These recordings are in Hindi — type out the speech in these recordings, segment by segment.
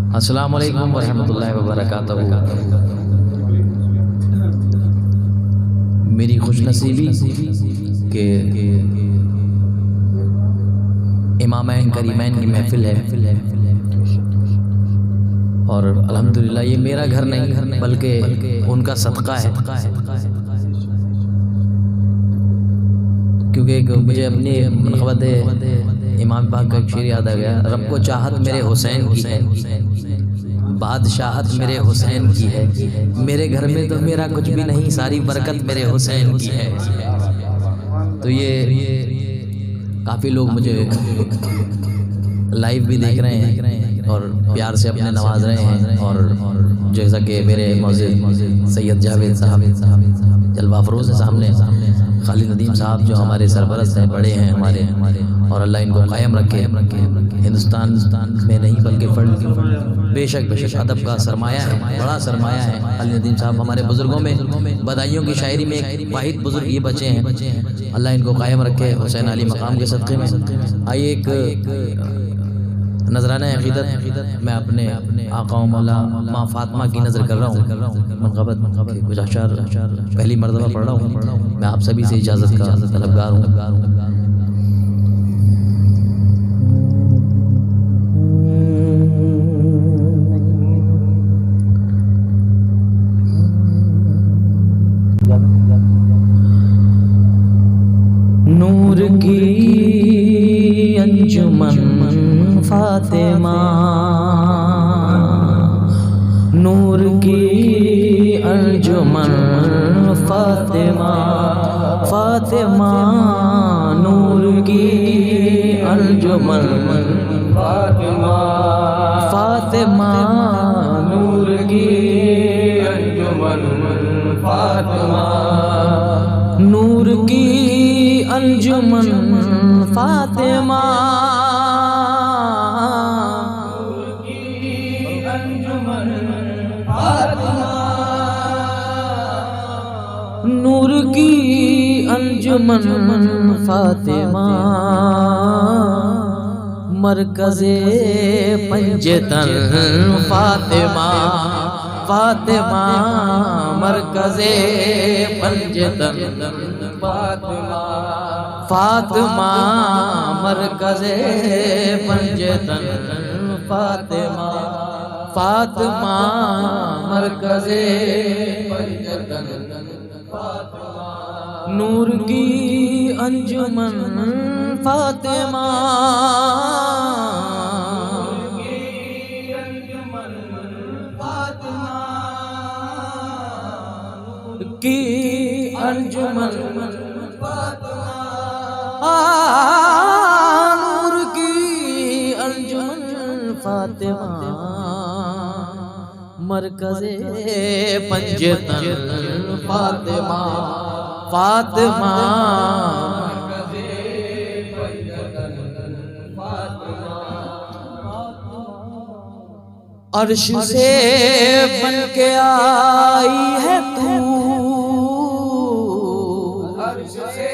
अस्सलामु अलैकुम वरहमतुल्लाहि वबरकातुहू। मेरी खुशनसीबी के इमामैन करीमैन की महफिल है और अल्हम्दुलिल्लाह ये मेरा घर नहीं बल्कि उनका सदका है, क्योंकि मुझे अपनी मनक़बत इमाम पाक का एक शेर याद आ गया। रब को चाहत मेरे हुसैन की है, बादशाहत मेरे हुसैन की है। मेरे घर में तो मेरा कुछ भी नहीं, सारी बरकत मेरे हुसैन की है। तो ये काफ़ी लोग मुझे लाइव भी देख रहे हैं और प्यार से अपने नवाज रहे हैं। और जैसा कि मेरे मौजूद सैयद जावेद साहब जलवा फरोज़ सामने, खालिद नदीम साहब जो हमारे सरपरस्त हैं, बड़े हैं हमारे, और अल्लाह इनको कायम रखे हिंदुस्तान में नहीं बल्कि बेशक अदब का सरमाया है, बड़ा सरमाया है। खालिद नदीम साहब हमारे बुजुर्गों में बधाइयों की शायरी में एक वाहिद बुजुर्ग ये बचे हैं, अल्लाह इनको कायम रखे हुसैन अली मकाम के सदक़े में। आइए एक नजराना अक़ीदत मैं अपने आका मौला माँ फातिमा की नज़र कर रहा हूँ। मनक़बत कुछ अशार पहली मरतबा पढ़ रहा हूँ। मैं आप सभी से इजाज़त का तलबगार हूँ। नूर की अंजुमन फातिमा, नूर की अंजुमन फातिमा, फातिमा नूर की अंजुमन फातिमा, फातिमा नूर की अंजुमन फातिमा, नूर की अंजुमन फातिमा, नूर की अंजुमन फातिमा, मरकज़े पंजतन फातिमा, फातिमा मरकज़े पंजतन फातिमा, फातिमा मरकज़े पंजतन फातिमा, फातिमा मरकज़े पंजतन फातिमा, नूर की अंजुमन फातिमा, की अंजुमन नूर की अंजुमन फातिमा, मरकज़े पंजतन फातिमा, फातिमा अर्श से बन के आई है तू, अर्श से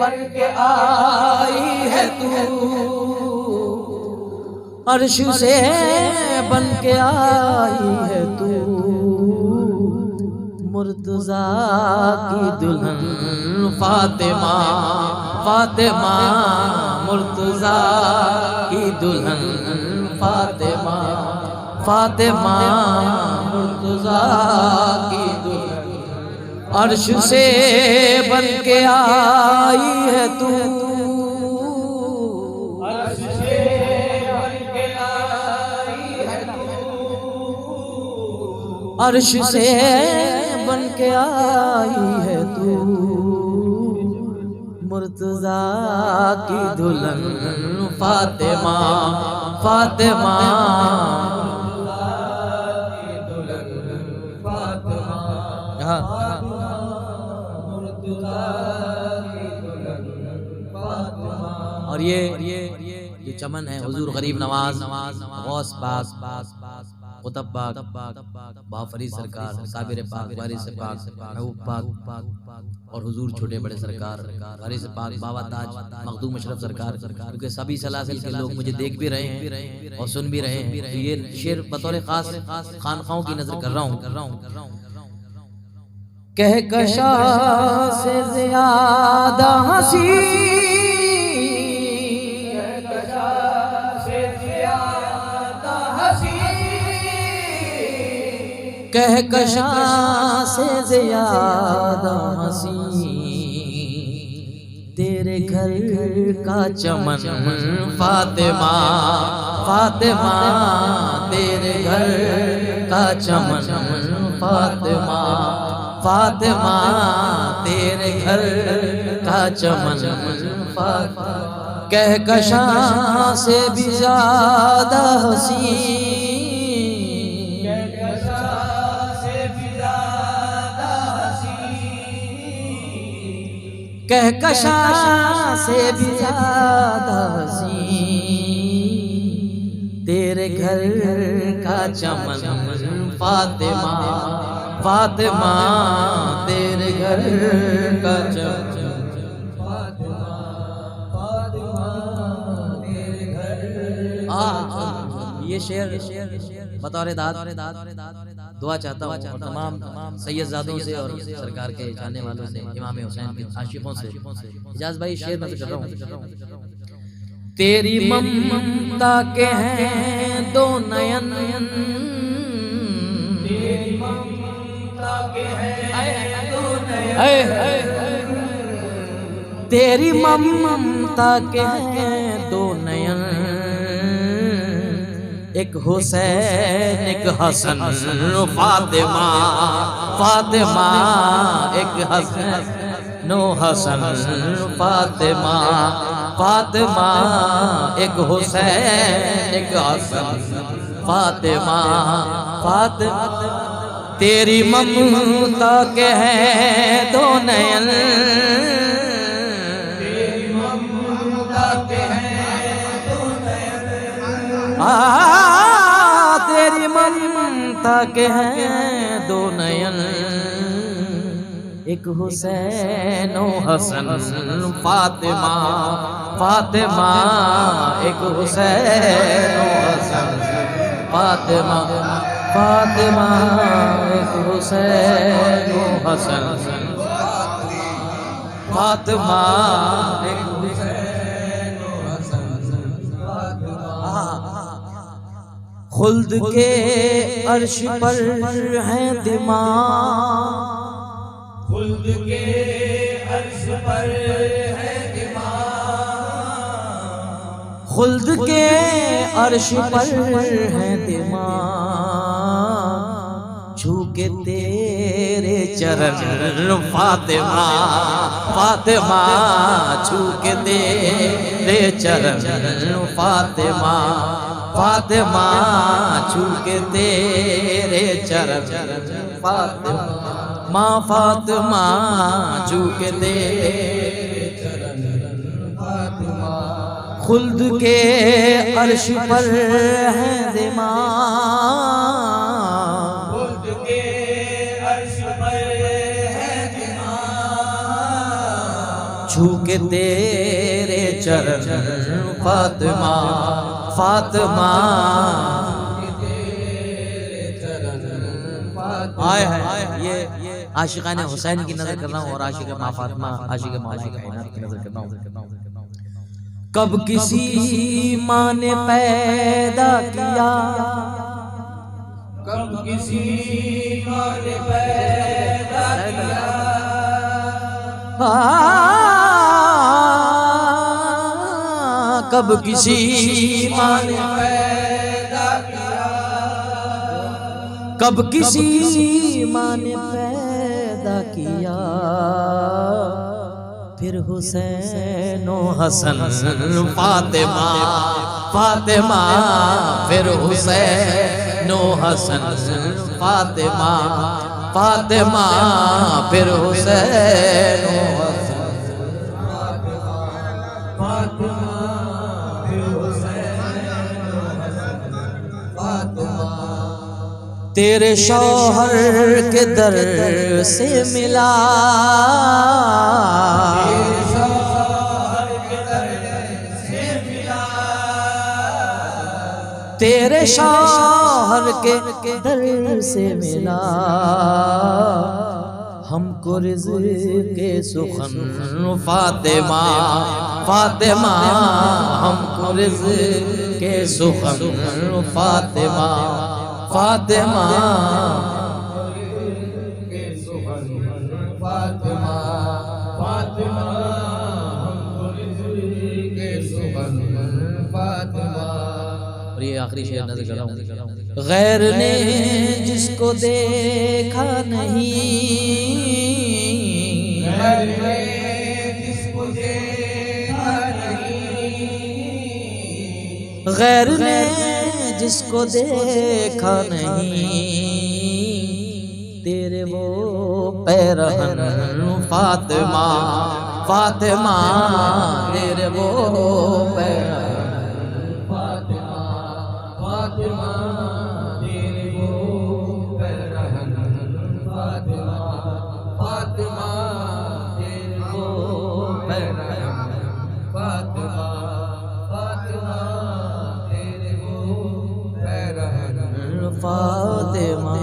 बन के आई है तू, अर्श से बन के आई है तू, मुर्तज़ा की दुल्हन फातिमा, फातिमा मुर्तज़ा की दुल्हन फातिमा, फातिमा मुर्तज़ा की दुल्हन, अर्श से बन के आई है तू, अर्श से बन के आई है तू, अर्श से बन के आई है तू, मुर्तज़ा की दुल्हन फातिमा, फातिमा और ये चमन है हुजूर गरीब नवाज गौस पाक कुतुब पाक, बाफरीद सरकार, साबिर पाक, वारिस पाक, महबूब पाक और हुजूर छोटे बड़े सरकार, वारिस पाक, बाबा ताज, मखदूम अशरफ सरकार, क्योंकि सभी सलासिल के लोग मुझे देख भी रहे हैं और सुन भी रहे हैं। तो ये शेर बतौर खास खानखाओं की नजर कर रहा हूँ। कहकशा से ज़्यादा हंसी, कहकशा से ज़्यादा हंसी तेरे घर का चमन फातिमा, फातिमा तेरे घर का चमन फातिमा, फातिमा तेरे घर का चमन फातिमा। कहकशा से भी ज़्यादा हंसी, कहकशा से भी ज़्यादा हंसी तेरे घर का चमन फातिमा, फातिमा तेरे घर का चमन फातिमा, फातिमा तेरे घर। ये शेर बतौर दाद दुआ चाहता हूँ और तमाम सैयदजादों से और सरकार के जाने वालों से, इमाम हुसैन के आशिकों से। इजाज़ भाई शेर मैं कर रहा हूँ। तेरी ममता के हैं दो नयन, तेरी ममता के हैं दो नयन, तेरी ममता के हैं दो नयन, एक हुसैन एक हसन फातिमा, फातिमा एक हसन नो हसन फातिमा, फातिमा एक हुसैन एक हसन फातिमा, फातिमा तेरी ममता के हैं दो नयन, तेरी ममता के हैं दो नयन, तेरी ममता के हैं दो नयन, एक हुसैन ओ हसन फातिमा, फातिमा एक हुसैन ओ हसन फातिमा, फातिमा एक हुसैन ओ हसन फातिमा एक हुसैन ओ हसन फातिमा। खुल्द के अर्श पर है दिमाग, खुल्द के अर्श पर है दिमाग, खुल्द के अर्श पर है दिमाग, छू के तेरे चरण फातिमा, फातिमा छू के तेरे चरण फातिमा, फातिमा छू के तेरे चरण फातिमा, माँ फातिमा छू के तेरे चरण फातिमा। खुल्द के अर्श पर है दिमाग, खुल्द के अर्श पर है दिमाग, छू के तेरे चरण फातिमा, फातिमा आए है। ये आशिकाने हुसैन की नजर कर रहा हूँ और आशिक माँ फातिमा, आशिक मौला कायनात की नजर कर रहा हूँ। कब किसी माँ ने पैदा किया, कब किसी माँ ने पैदा किया, कब किसी माँ ने पैदा किया, कब किसी माँ ने पैदा किया, फिर हुसैन ओ हसन फातिमा, फातिमा फिर हुसैन ओ हसन फातिमा, फातिमा फिर हुसैन ओ हसन फातिमा, फिर हुसैन ओ हसन फातिमा। तेरे शौहर के दर से मिला, तेरे शौहर के दर से मिला, हमको रिज़्क़ के सुखन फातिमा, फातिमा हमको रिज़्क़ के सुखन फातिमा, फातिमा के सुखन फातिमा, फातिमा हमको रिज़्क़ के सुखन फातिमा। और ये आखिरी शेर नज़र कर रहा हूँ। गैर ने जिसको देखा नहीं, गैर ने जिसको देखा नहीं, गैर ने जिसको देखा नहीं, तेरे वो पैरहन फातिमा, फातिमा तेरे वो पैरहन फातिमा, फातिमा तेरे वो पैरहन फातिमा, फातिमा तेरे वो पैरहन फातिमा, फातिमा तेरे वो पैरहन फातिमा।